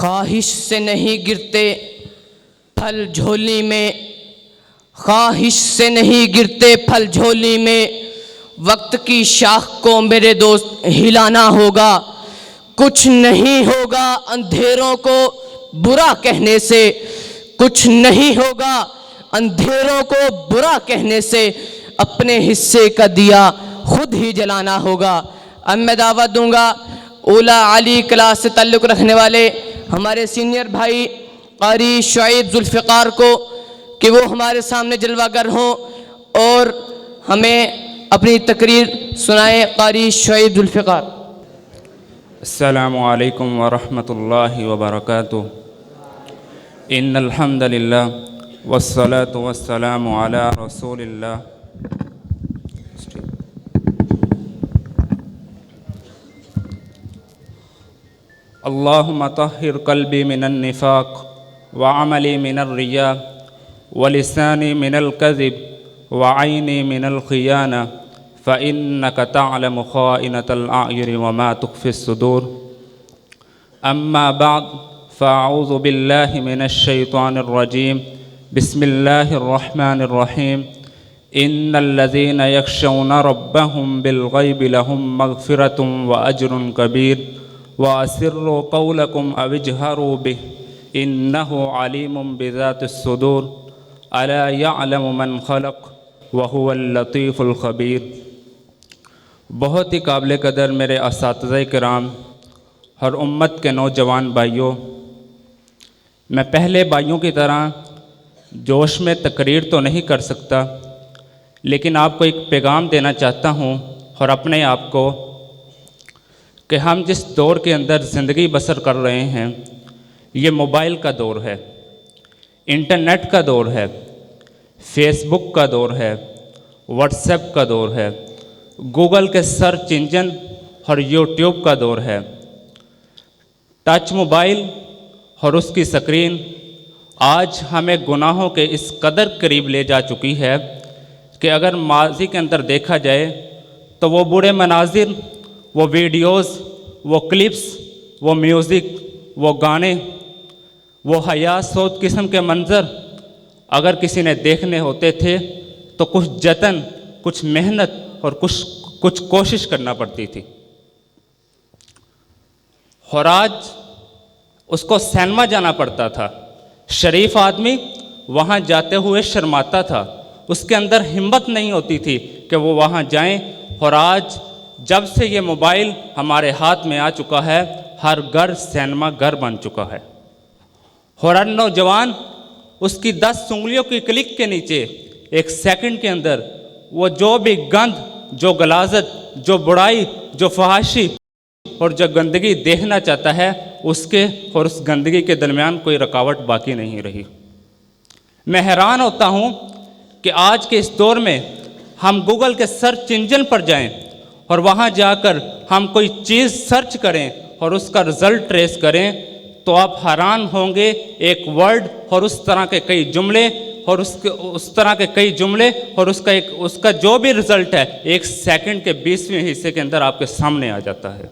خواہش سے نہیں گرتے پھل جھولی میں، خواہش سے نہیں گرتے پھل جھولی میں، وقت کی شاخ کو میرے دوست ہلانا ہوگا۔ کچھ نہیں ہوگا اندھیروں کو برا کہنے سے، کچھ نہیں ہوگا اندھیروں کو برا کہنے سے، اپنے حصے کا دیا خود ہی جلانا ہوگا۔ اب میں دعوت دوں گا اولا علی کلاس سے تعلق رکھنے والے ہمارے سینئر بھائی قاری شعیب ذوالفقار کو کہ وہ ہمارے سامنے جلوہ گر ہوں اور ہمیں اپنی تقریر سنائیں۔ قاری شعیب ذوالفقار۔ السلام علیکم ورحمۃ اللہ وبرکاتہ۔ ان الحمد للہ والصلاة والسلام علی رسول اللہ۔ اللہم طہر قلبی من النفاق وعملی من الریا ولسانی من الکذب وعینی من الخیانہ فإنك تعلم خائنة الأعین وما تخفی الصدور۔ اما بعد فاعوذ باللہ من الشیطان الرجیم۔ بسم اللہ الرحمن الرحیم۔ ان الذین یخشون ربهم بالغیب لهم مغفرۃ واجر کبیر واسروا قولکم او اجہروا به انہ علیم بذات الصدور الا یعلم من خلق وهو اللطیف الخبیر۔ بہت ہی قابل قدر میرے اساتذہ کرام اور امت کے نوجوان بھائیوں، میں پہلے بھائیوں کی طرح جوش میں تقریر تو نہیں کر سکتا، لیکن آپ کو ایک پیغام دینا چاہتا ہوں اور اپنے آپ کو کہ ہم جس دور کے اندر زندگی بسر کر رہے ہیں یہ موبائل کا دور ہے، انٹرنیٹ کا دور ہے، فیس بک کا دور ہے، واٹس ایپ کا دور ہے، گوگل کے سرچ انجن اور یوٹیوب کا دور ہے۔ ٹچ موبائل اور اس کی سکرین آج ہمیں گناہوں کے اس قدر قریب لے جا چکی ہے کہ اگر ماضی کے اندر دیکھا جائے تو وہ برے مناظر، وہ ویڈیوز، وہ کلپس، وہ میوزک، وہ گانے، وہ حیا سود قسم کے منظر اگر کسی نے دیکھنے ہوتے تھے تو کچھ جتن، کچھ محنت اور کچھ کوشش کرنا پڑتی تھی، اور آج اس کو سینما جانا پڑتا تھا۔ شریف آدمی وہاں جاتے ہوئے شرماتا تھا، اس کے اندر ہمت نہیں ہوتی تھی کہ وہ وہاں جائیں، اور آج جب سے یہ موبائل ہمارے ہاتھ میں آ چکا ہے ہر گھر سینما گھر بن چکا ہے، اور ہر نوجوان اس کی 10 انگلیوں کی کلک کے نیچے ایک سیکنڈ کے اندر وہ جو بھی گند، جو غلاظت، جو برائی، جو فحاشی اور جو گندگی دیکھنا چاہتا ہے اس کے اور اس گندگی کے درمیان کوئی رکاوٹ باقی نہیں رہی۔ میں حیران ہوتا ہوں کہ آج کے اس دور میں ہم گوگل کے سرچ انجن پر جائیں اور وہاں جا کر ہم کوئی چیز سرچ کریں اور اس کا رزلٹ ٹریس کریں تو آپ حیران ہوں گے، ایک ورڈ اور اس طرح کے کئی جملے اور اس طرح کے کئی جملے اور اس کا جو بھی رزلٹ ہے 1 سیکنڈ کے 20ویں حصے کے اندر آپ کے سامنے آ جاتا ہے۔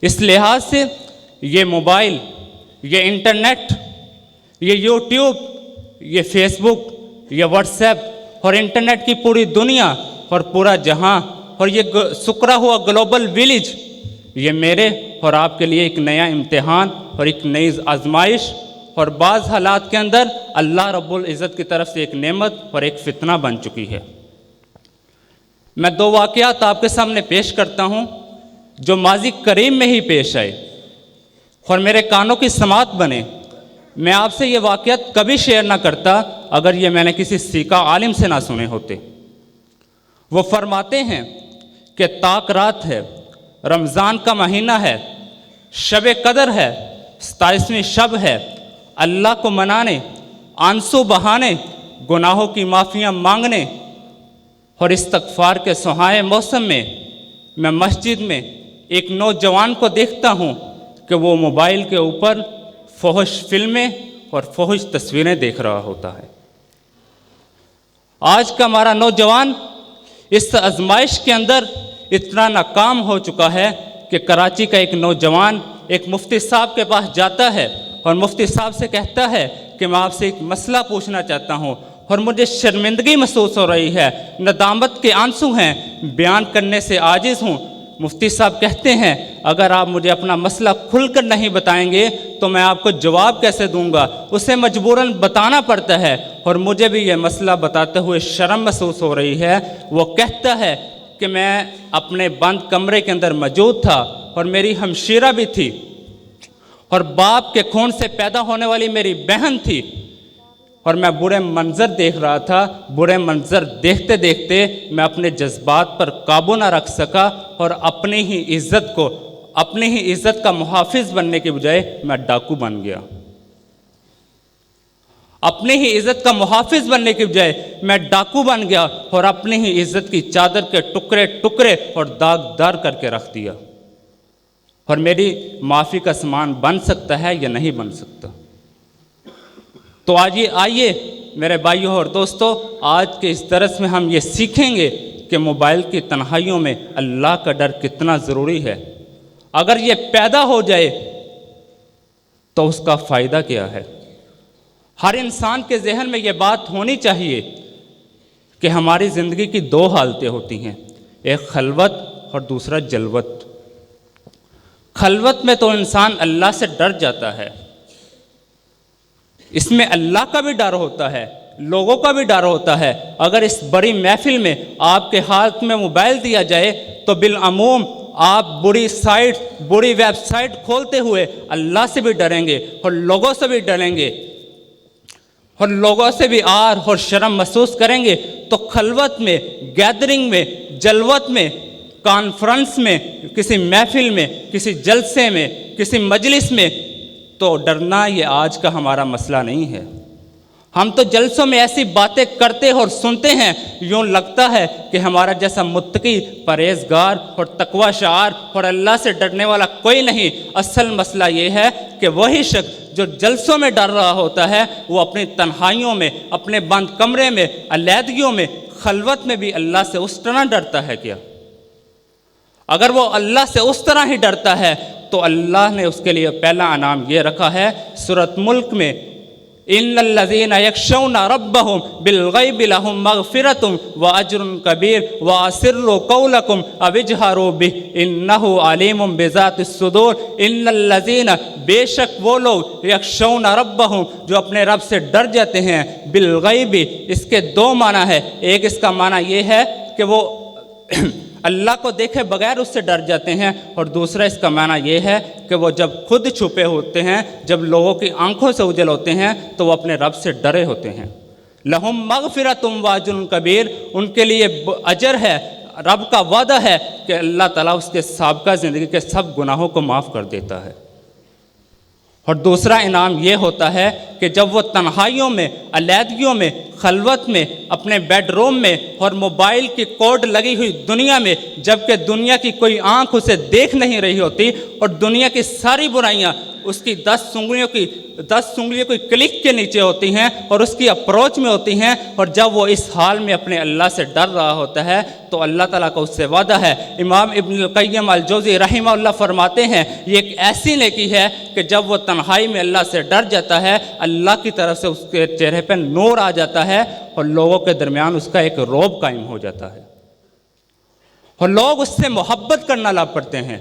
اس لحاظ سے یہ موبائل، یہ انٹرنیٹ، یہ یوٹیوب، یہ فیس بک، یہ واٹس ایپ اور انٹرنیٹ کی پوری دنیا اور پورا جہاں اور یہ سکڑا ہوا گلوبل ویلیج، یہ میرے اور آپ کے لیے ایک نیا امتحان اور ایک نئی آزمائش اور بعض حالات کے اندر اللہ رب العزت کی طرف سے ایک نعمت اور ایک فتنہ بن چکی ہے۔ میں 2 واقعات آپ کے سامنے پیش کرتا ہوں جو ماضی قریب میں ہی پیش آئے اور میرے کانوں کی سماعت بنے۔ میں آپ سے یہ واقعات کبھی شیئر نہ کرتا اگر یہ میں نے کسی سیکھا عالم سے نہ سنے ہوتے۔ وہ فرماتے ہیں کہ طاق رات ہے، رمضان کا مہینہ ہے، شب قدر ہے، 27ویں شب ہے، اللہ کو منانے، آنسو بہانے، گناہوں کی معافیاں مانگنے اور استغفار کے سہائے موسم میں میں مسجد میں ایک نوجوان کو دیکھتا ہوں کہ وہ موبائل کے اوپر فحش فلمیں اور فحش تصویریں دیکھ رہا ہوتا ہے۔ آج کا ہمارا نوجوان اس آزمائش کے اندر اتنا ناکام ہو چکا ہے کہ کراچی کا ایک نوجوان ایک مفتی صاحب کے پاس جاتا ہے اور مفتی صاحب سے کہتا ہے کہ میں آپ سے ایک مسئلہ پوچھنا چاہتا ہوں اور مجھے شرمندگی محسوس ہو رہی ہے، ندامت کے آنسو ہیں، بیان کرنے سے عاجز ہوں۔ مفتی صاحب کہتے ہیں اگر آپ مجھے اپنا مسئلہ کھل کر نہیں بتائیں گے تو میں آپ کو جواب کیسے دوں گا؟ اسے مجبوراً بتانا پڑتا ہے اور مجھے بھی یہ مسئلہ بتاتے ہوئے شرم محسوس ہو رہی ہے۔ وہ کہتا ہے کہ میں اپنے بند کمرے کے اندر موجود تھا اور میری ہمشیرہ بھی تھی اور باپ کے خون سے پیدا ہونے والی میری بہن تھی اور میں برے منظر دیکھ رہا تھا۔ برے منظر دیکھتے دیکھتے میں اپنے جذبات پر قابو نہ رکھ سکا اور اپنی ہی عزت کا محافظ بننے کے بجائے میں ڈاکو بن گیا۔ اپنی ہی عزت کا محافظ بننے کے بجائے میں ڈاکو بن گیا اور اپنی ہی عزت کی چادر کے ٹکڑے ٹکڑے اور داغدار کر کے رکھ دیا۔ اور میری معافی کا سامان بن سکتا ہے یا نہیں بن سکتا؟ تو آئیے میرے بھائیوں اور دوستو، آج کے اس درس میں ہم یہ سیکھیں گے کہ موبائل کی تنہائیوں میں اللہ کا ڈر کتنا ضروری ہے۔ اگر یہ پیدا ہو جائے تو اس کا فائدہ کیا ہے؟ ہر انسان کے ذہن میں یہ بات ہونی چاہیے کہ ہماری زندگی کی دو حالتیں ہوتی ہیں، ایک خلوت اور دوسرا جلوت۔ خلوت میں تو انسان اللہ سے ڈر جاتا ہے، اس میں اللہ کا بھی ڈر ہوتا ہے، لوگوں کا بھی ڈر ہوتا ہے۔ اگر اس بڑی محفل میں آپ کے ہاتھ میں موبائل دیا جائے تو بالعموم آپ بری ویب سائٹ کھولتے ہوئے اللہ سے بھی ڈریں گے اور لوگوں سے بھی ڈریں گے اور لوگوں سے بھی آر اور شرم محسوس کریں گے۔ تو خلوت میں، گیدرنگ میں، جلوت میں، کانفرنس میں، کسی محفل میں، کسی جلسے میں، کسی مجلس میں تو ڈرنا یہ آج کا ہمارا مسئلہ نہیں ہے۔ ہم تو جلسوں میں ایسی باتیں کرتے اور سنتے ہیں، یوں لگتا ہے کہ ہمارا جیسا متقی، پرہیزگار اور تقوی شعار اور اللہ سے ڈرنے والا کوئی نہیں۔ اصل مسئلہ یہ ہے کہ وہی شخص جو جلسوں میں ڈر رہا ہوتا ہے وہ اپنی تنہائیوں میں، اپنے بند کمرے میں، علیحدگیوں میں، خلوت میں بھی اللہ سے اس طرح ڈرتا ہے کیا؟ اگر وہ اللہ سے اس طرح ہی ڈرتا ہے تو اللہ نے اس کے لیے پہلا انعام یہ رکھا ہے سورۃ ملک میں، ان الذین یخشون ربهم بالغیب لهم مغفرۃ واجر کبیر واسروا قولکم او اجہروا بہ انہ علیم بذات الصدور۔ ان الذین، بے شک وہ لوگ، یخشون ربهم جو اپنے رب سے ڈر جاتے ہیں، بالغیب، اس کے دو معنی ہے۔ ایک اس کا معنی یہ ہے کہ وہ اللہ کو دیکھے بغیر اس سے ڈر جاتے ہیں، اور دوسرا اس کا معنی یہ ہے کہ وہ جب خود چھپے ہوتے ہیں، جب لوگوں کی آنکھوں سے اجل ہوتے ہیں تو وہ اپنے رب سے ڈرے ہوتے ہیں۔ لہم مغفرۃ واجر کبیر، ان کے لیے اجر ہے، رب کا وعدہ ہے کہ اللہ تعالیٰ اس کے سابقہ زندگی کے سب گناہوں کو معاف کر دیتا ہے۔ اور دوسرا انعام یہ ہوتا ہے کہ جب وہ تنہائیوں میں، علیحدگیوں میں، خلوت میں، اپنے بیڈ روم میں اور موبائل کی کوڈ لگی ہوئی دنیا میں، جبکہ دنیا کی کوئی آنکھ اسے دیکھ نہیں رہی ہوتی اور دنیا کی ساری برائیاں اس کی 10 انگلیوں کی کلک کے نیچے ہوتی ہیں اور اس کی اپروچ میں ہوتی ہیں، اور جب وہ اس حال میں اپنے اللہ سے ڈر رہا ہوتا ہے تو اللہ تعالیٰ کا اس سے وعدہ ہے۔ امام ابن القیم الجوزی رحمہ اللہ فرماتے ہیں یہ ایک ایسی نیکی ہے کہ جب وہ تنہائی میں اللہ سے ڈر جاتا ہے، اللہ کی طرف سے اس کے چہرے پہ نور آ جاتا ہے اور لوگوں کے درمیان اس کا ایک رعب قائم ہو جاتا ہے اور لوگ اس سے محبت کرنا لگ پڑتے ہیں۔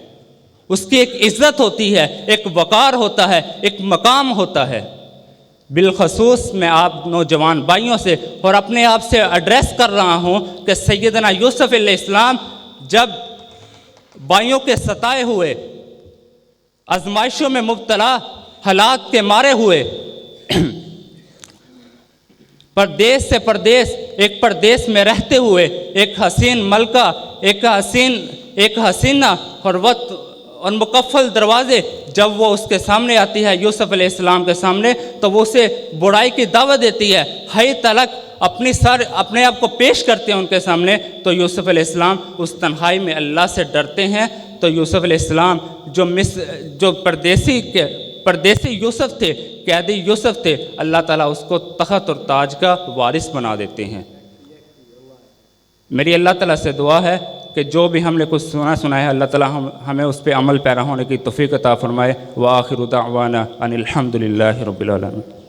اس کی ایک عزت ہوتی ہے، ایک وقار ہوتا ہے، ایک مقام ہوتا ہے۔ بالخصوص میں آپ نوجوان بھائیوں سے اور اپنے آپ سے ایڈریس کر رہا ہوں کہ سیدنا یوسف علیہ السلام جب بھائیوں کے ستائے ہوئے، آزمائشوں میں مبتلا، حالات کے مارے ہوئے، پردیس سے پردیس، ایک پردیس میں رہتے ہوئے، ایک حسین ملکہ، ایک حسینہ حروت اور مکفل دروازے جب وہ اس کے سامنے آتی ہے، یوسف علیہ السلام کے سامنے، تو وہ اسے برائی کی دعوت دیتی ہے، حی تلک اپنے آپ کو پیش کرتے ہیں ان کے سامنے۔ تو یوسف علیہ السلام اس تنہائی میں اللہ سے ڈرتے ہیں۔ تو یوسف علیہ السلام جو پردیسی یوسف تھے، قیدی یوسف تھے، اللہ تعالیٰ اس کو تخت اور تاج کا وارث بنا دیتے ہیں۔ میری اللہ تعالیٰ سے دعا ہے کہ جو بھی ہم نے کچھ سنا ہے اللہ تعالیٰ ہمیں اس پہ عمل پیرا ہونے کی توفیق عطا فرمائے۔ وآخر دعوانا ان الحمد للہ رب العالمین۔